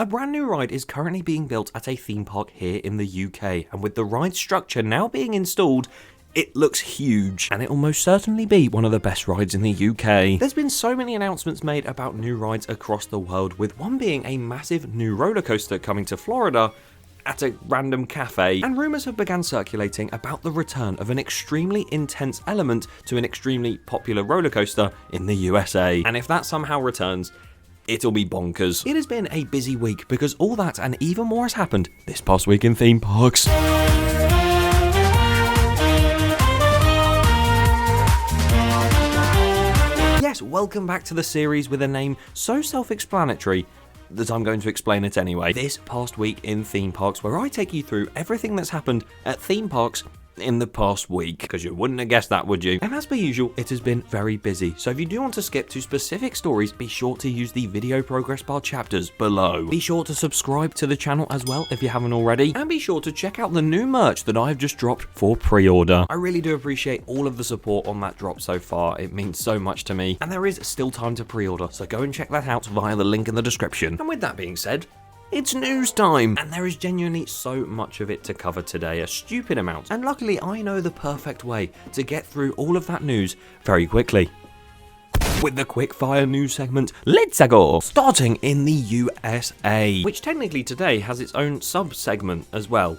A brand new ride is currently being built at a theme park here in the UK, and with the ride structure now being installed, it looks huge, and it will most certainly be one of the best rides in the UK. There's been so many announcements made about new rides across the world, with one being a massive new roller coaster coming to Florida at a random cafe, and rumours have begun circulating about the return of an extremely intense element to an extremely popular roller coaster in the USA. And if that somehow returns, it'll be bonkers. It has been a busy week because all that and even more has happened this past week in theme parks. Yes, welcome back to the series with a name so self-explanatory that I'm going to explain it anyway. This past week in theme parks, where I take you through everything that's happened at theme parks in the past week, because you wouldn't have guessed that, would you? And as per usual, it has been very busy, so if you do want to skip to specific stories, be sure to use the video progress bar chapters below. Be sure to subscribe to the channel as well if you haven't already, and be sure to check out the new merch that I've just dropped for pre-order. I really do appreciate all of the support on that drop so far. It means so much to me, and there is still time to pre-order, so go and check that out via the link in the description. And with that being said, it's news time, and there is genuinely so much of it to cover today, a stupid amount, and luckily I know the perfect way to get through all of that news very quickly. With the quickfire news segment, let's go! Starting in the USA, which technically today has its own sub-segment as well.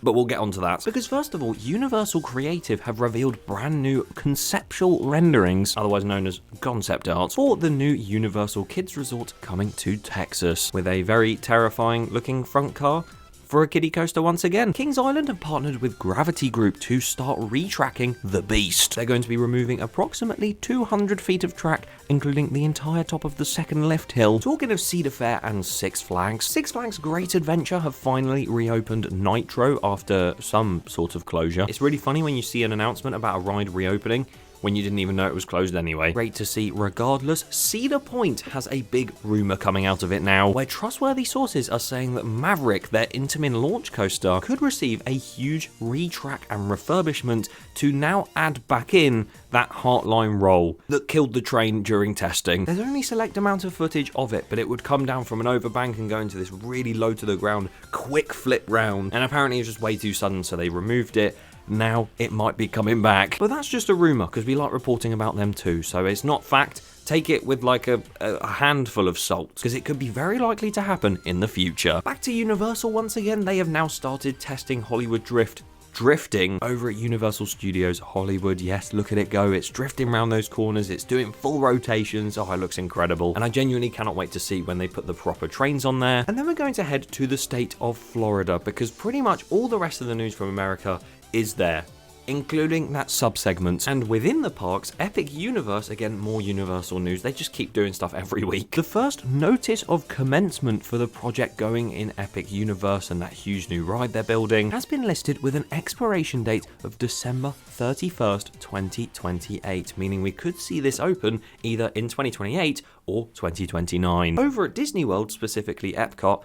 But we'll get onto that, because first of all, Universal Creative have revealed brand new conceptual renderings, otherwise known as concept arts, for the new Universal Kids Resort coming to Texas, with a very terrifying looking front car for a kiddie coaster once again. Kings Island have partnered with Gravity Group to start retracking the beast. They're going to be removing approximately 200 feet of track, including the entire top of the second lift hill. Talking of Cedar Fair and Six Flags Great Adventure have finally reopened Nitro after some sort of closure. It's really funny when you see an announcement about a ride reopening when you didn't even know it was closed anyway. Great to see regardless. Cedar Point has a big rumour coming out of it now, where trustworthy sources are saying that Maverick, their Intamin launch coaster, could receive a huge retrack and refurbishment to now add back in that Heartline roll that killed the train during testing. There's only a select amount of footage of it, but it would come down from an overbank and go into this really low to the ground, quick flip round, and apparently it was just way too sudden, so they removed it. Now it might be coming back, but that's just a rumour because we like reporting about them too, so it's not fact. Take it with like a handful of salt, because it could be very likely to happen in the future. Back to Universal once again, they have now started testing Hollywood drifting over at Universal Studios Hollywood. Yes, look at it go. It's drifting around those corners. It's doing full rotations. Oh, it looks incredible. And I genuinely cannot wait to see when they put the proper trains on there. And then we're going to head to the state of Florida, because pretty much all the rest of the news from America is there, including that sub-segment. And within the parks, Epic Universe, again, more Universal news, they just keep doing stuff every week. The first notice of commencement for the project going in Epic Universe and that huge new ride they're building has been listed with an expiration date of December 31st, 2028, meaning we could see this open either in 2028 or 2029. Over at Disney World, specifically EPCOT,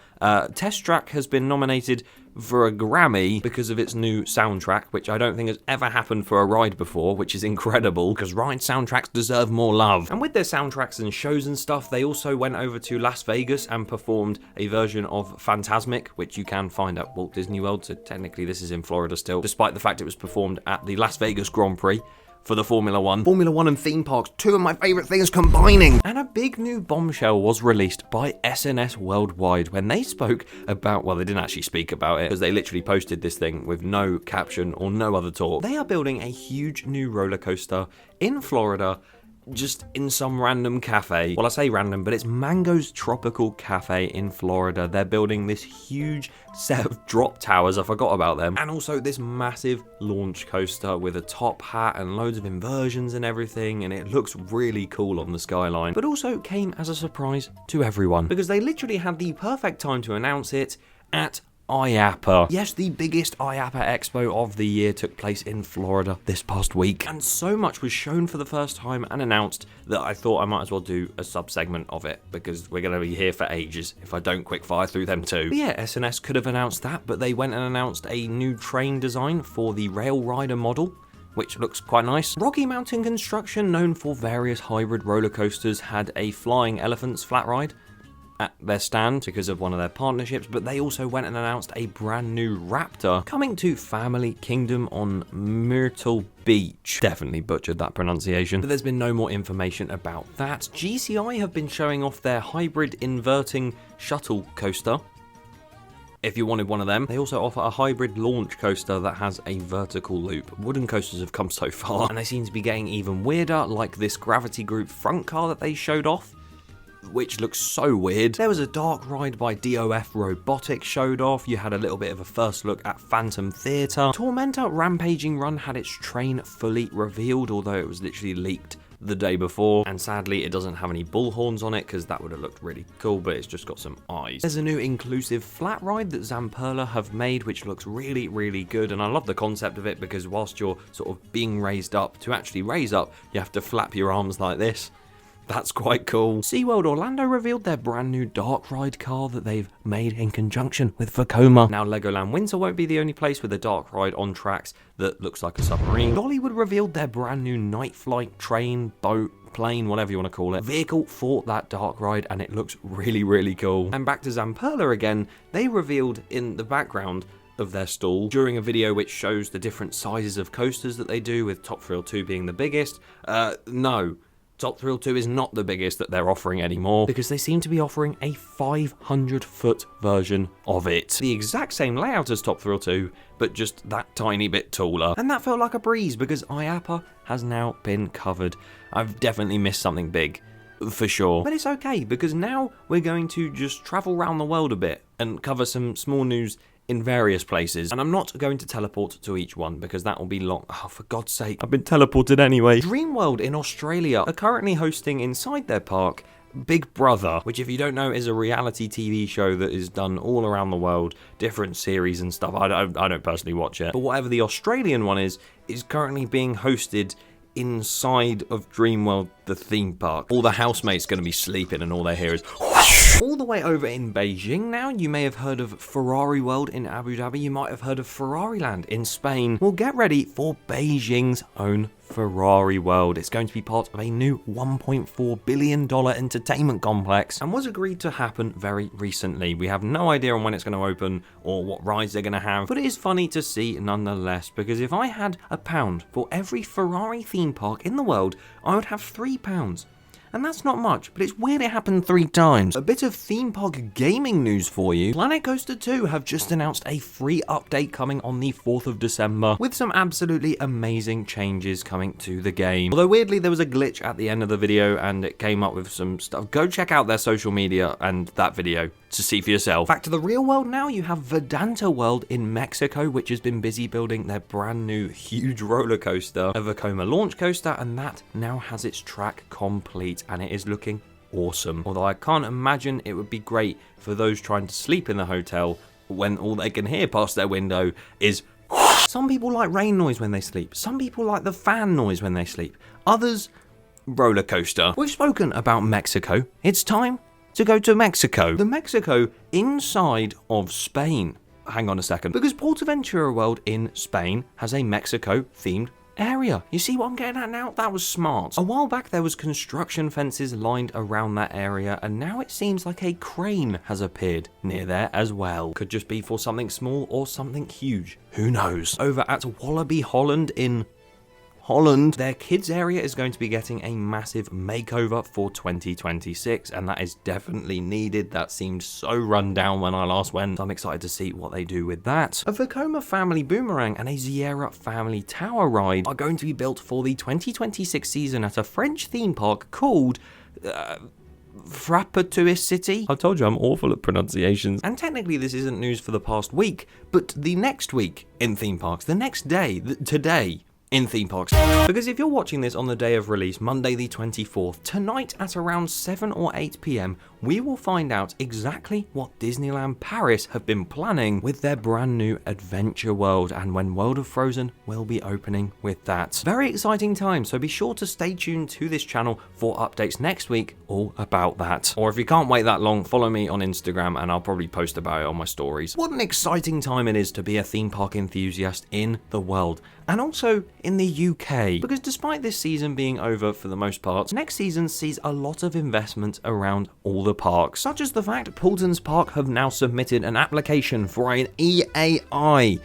Test Track has been nominated for a Grammy because of its new soundtrack, which I don't think has ever happened for a ride before, which is incredible, because ride soundtracks deserve more love. And with their soundtracks and shows and stuff, they also went over to Las Vegas and performed a version of Fantasmic, which you can find at Walt Disney World, so technically this is in Florida still, despite the fact it was performed at the Las Vegas Grand Prix for the Formula 1. Formula 1 and theme parks, two of my favourite things combining. And a big new bombshell was released by S&S Worldwide when they spoke about, well, they didn't actually speak about it because they literally posted this thing with no caption or no other talk. They are building a huge new roller coaster in Florida, just in some random cafe. Well, I say random, but it's Mango's Tropical Cafe in Florida. They're building this huge set of drop towers, I forgot about them, and also this massive launch coaster with a top hat and loads of inversions and everything, and it looks really cool on the skyline, but also came as a surprise to everyone because they literally had the perfect time to announce it at IAAPA. Yes, the biggest IAAPA Expo of the year took place in Florida this past week, and so much was shown for the first time and announced that I thought I might as well do a sub-segment of it, because we're going to be here for ages if I don't quick fire through them too. But yeah, S&S could have announced that, but they went and announced a new train design for the Rail Rider model, which looks quite nice. Rocky Mountain Construction, known for various hybrid roller coasters, had a Flying Elephants flat ride. at their stand because of one of their partnerships, but they also went and announced a brand new Raptor coming to Family Kingdom on Myrtle Beach. Definitely butchered that pronunciation, but there's been no more information about that. GCI have been showing off their hybrid inverting shuttle coaster. If you wanted one of them, they also offer a hybrid launch coaster that has a vertical loop. Wooden coasters have come so far, and they seem to be getting even weirder, like this Gravity Group front car that they showed off, which looks so weird. There was a dark ride by DOF Robotics showed off. You had a little bit of a first look at Phantom Theatre. Tormenta Rampaging Run had its train fully revealed, although it was literally leaked the day before, and sadly it doesn't have any bullhorns on it because that would have looked really cool, but it's just got some eyes. There's a new inclusive flat ride that Zamperla have made, which looks really good, and I love the concept of it because whilst you're sort of being raised up, to actually raise up you have to flap your arms like this. That's quite cool. SeaWorld Orlando revealed their brand new dark ride car that they've made in conjunction with Vekoma. Now Legoland Winter won't be the only place with a dark ride on tracks that looks like a submarine. Dollywood revealed their brand new night flight train, boat, plane, whatever you want to call it, vehicle for that dark ride, and it looks really cool. And back to Zamperla again, they revealed in the background of their stall during a video which shows the different sizes of coasters that they do, with Top Thrill 2 being the biggest. No. Top Thrill 2 is not the biggest that they're offering anymore, because they seem to be offering a 500-foot version of it. The exact same layout as Top Thrill 2, but just that tiny bit taller. And that felt like a breeze, because IAAPA has now been covered. I've definitely missed something big, for sure. But it's okay, because now we're going to just travel around the world a bit and cover some small news in various places, and I'm not going to teleport to each one because that will be long. Oh, for God's sake, I've been teleported anyway. Dreamworld in Australia are currently hosting inside their park Big Brother, which, if you don't know, is a reality TV show that is done all around the world, different series and stuff. I don't personally watch it, but whatever the Australian one is currently being hosted inside of Dreamworld, the theme park. All the housemates going to be sleeping and all they hear is whoosh. All the way over in Beijing now, you may have heard of Ferrari World in Abu Dhabi, you might have heard of Ferrari Land in Spain. Well, get ready for Beijing's own Ferrari World. It's going to be part of a new $1.4 billion entertainment complex and was agreed to happen very recently. We have no idea on when it's going to open or what rides they're going to have, but it is funny to see nonetheless, because if I had £1 for every Ferrari theme park in the world, I would have £3. And that's not much, but it's weird it happened 3 times. A bit of theme park gaming news for you. Planet Coaster 2 have just announced a free update coming on the 4th of December, with some absolutely amazing changes coming to the game. Although weirdly there was a glitch at the end of the video and it came up with some stuff. Go check out their social media and that video to see for yourself. Back to the real world now, you have Vidanta World in Mexico, which has been busy building their brand new huge roller coaster, a Vekoma launch coaster, and that now has its track complete and it is looking awesome. Although I can't imagine it would be great for those trying to sleep in the hotel when all they can hear past their window is whoosh. Some people like rain noise when they sleep, some people like the fan noise when they sleep, others roller coaster. We've spoken about Mexico, it's time to go to Mexico. The Mexico inside of Spain. Hang on a second. Because Portaventura World in Spain has a Mexico themed area. You see what I'm getting at now? That was smart. A while back there was construction fences lined around that area, and now it seems like a crane has appeared near there as well. Could just be for something small or something huge. Who knows? Over at Walibi Holland in Holland, their kids area is going to be getting a massive makeover for 2026, and that is definitely needed. That seemed so run down when I last went. I'm excited to see what they do with that. A Vekoma family boomerang and a Sierra family tower ride are going to be built for the 2026 season at a French theme park called Frappatuis City. I told you I'm awful at pronunciations. And technically this isn't news for the past week, but the next week in theme parks, the next day, today, in theme parks. Because if you're watching this on the day of release, Monday the 24th, tonight at around 7 or 8 p.m, we will find out exactly what Disneyland Paris have been planning with their brand new Adventure World, and when World of Frozen will be opening with that. Very exciting time, so be sure to stay tuned to this channel for updates next week all about that. Or if you can't wait that long, follow me on Instagram and I'll probably post about it on my stories. What an exciting time it is to be a theme park enthusiast in the world. And also, in the UK. Because despite this season being over for the most part, next season sees a lot of investment around all the parks, such as the fact Paultons Park have now submitted an application for an EAI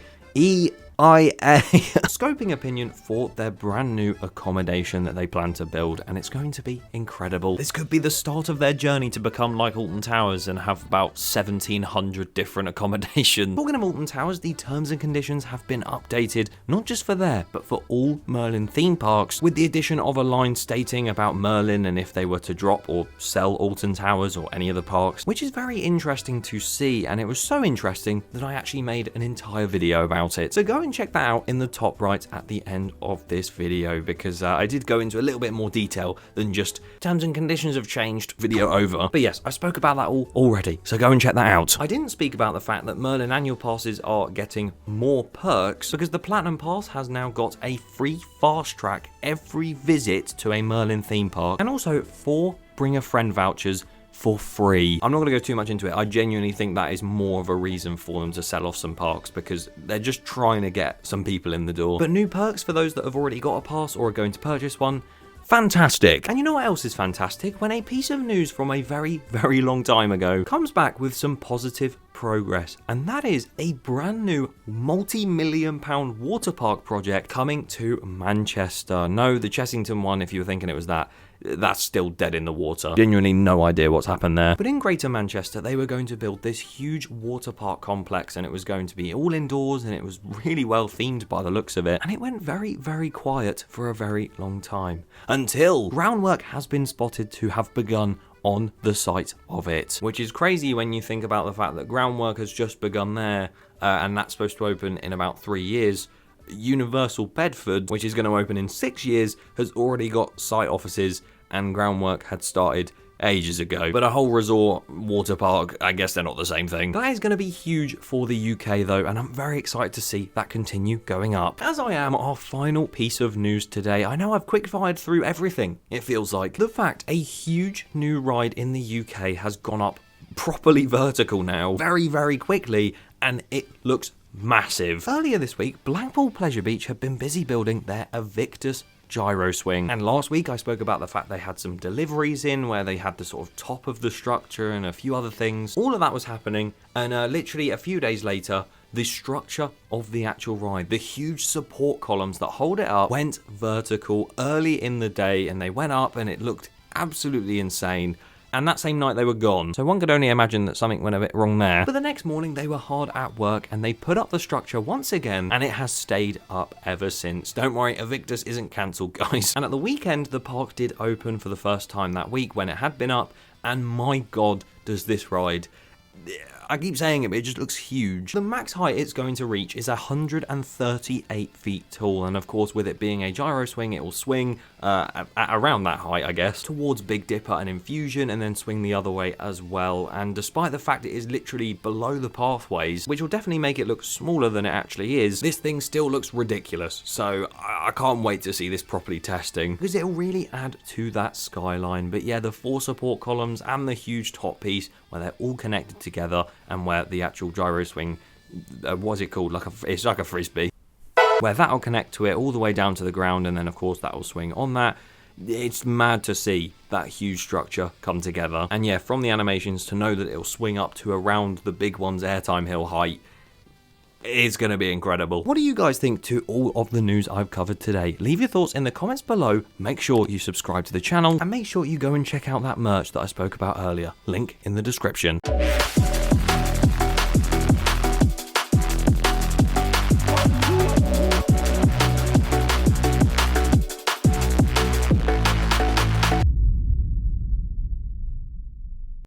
scoping opinion for their brand new accommodation that they plan to build, and it's going to be incredible. This could be the start of their journey to become like Alton Towers and have about 1,700 different accommodations. Talking of Alton Towers, the terms and conditions have been updated, not just for there, but for all Merlin theme parks, with the addition of a line stating about Merlin and if they were to drop or sell Alton Towers or any of the parks, which is very interesting to see, and it was so interesting that I actually made an entire video about it. So go and check that out in the top right at the end of this video, because I did go into a little bit more detail than just terms and conditions have changed, video over. But yes, I spoke about that all already, so go and check that out. I didn't speak about the fact that Merlin annual passes are getting more perks, because the Platinum Pass has now got a free fast track every visit to a Merlin theme park, and also 4 bring a friend vouchers for free. I'm not going to go too much into it. I genuinely think that is more of a reason for them to sell off some parks, because they're just trying to get some people in the door. But new perks for those that have already got a pass or are going to purchase one, fantastic. And you know what else is fantastic? When a piece of news from a very, very long time ago comes back with some positive progress, and that is a brand new multi-million-pound water park project coming to Manchester. No, the Chessington one, if you were thinking it was that, that's still dead in the water. Genuinely no idea what's happened there. But in Greater Manchester, they were going to build this huge water park complex, and it was going to be all indoors, and it was really well themed by the looks of it. And it went very, very quiet for a very long time, until groundwork has been spotted to have begun on the site of it, which is crazy when you think about the fact that groundwork has just begun there, and that's supposed to open in about 3 years. Universal Bedford, which is going to open in 6 years, has already got site offices, and groundwork had started ages ago. But a whole resort, water park, I guess they're not the same thing. That is going to be huge for the UK though, and I'm very excited to see that continue going up. As I am our final piece of news today, I know I've quick-fired through everything, it feels like. The fact a huge new ride in the UK has gone up properly vertical now, very, very quickly, and it looks massive. Earlier this week, Blackpool Pleasure Beach had been busy building their Invictus Gyroswing, and last week I spoke about the fact they had some deliveries in where they had the sort of top of the structure and a few other things. All of that was happening, and literally a few days later, the structure of the actual ride, the huge support columns that hold it up, went vertical early in the day, and they went up and it looked absolutely insane. And that same night they were gone. So one could only imagine that something went a bit wrong there. But the next morning they were hard at work, and they put up the structure once again, and it has stayed up ever since. Don't worry, Invictus isn't cancelled, guys. And at the weekend, the park did open for the first time that week when it had been up, and my god, does this ride... I keep saying it, but it just looks huge. The max height it's going to reach is 138 feet tall, and of course with it being a gyro swing, it will swing at around that height, I guess, towards Big Dipper and Infusion, and then swing the other way as well. And despite the fact it is literally below the pathways, which will definitely make it look smaller than it actually is, this thing still looks ridiculous. So I can't wait to see this properly testing, because it'll really add to that skyline. But yeah, the 4 support columns and the huge top piece where they're all connected together, and where the actual gyro swing, what's it called? It's like a frisbee, where that'll connect to it all the way down to the ground, and then of course that will swing on that. It's mad to see that huge structure come together. And yeah, from the animations to know that it'll swing up to around the big one's airtime hill height, it's going to be incredible. What do you guys think to all of the news I've covered today? Leave your thoughts in the comments below. Make sure you subscribe to the channel, and make sure you go and check out that merch that I spoke about earlier. Link in the description.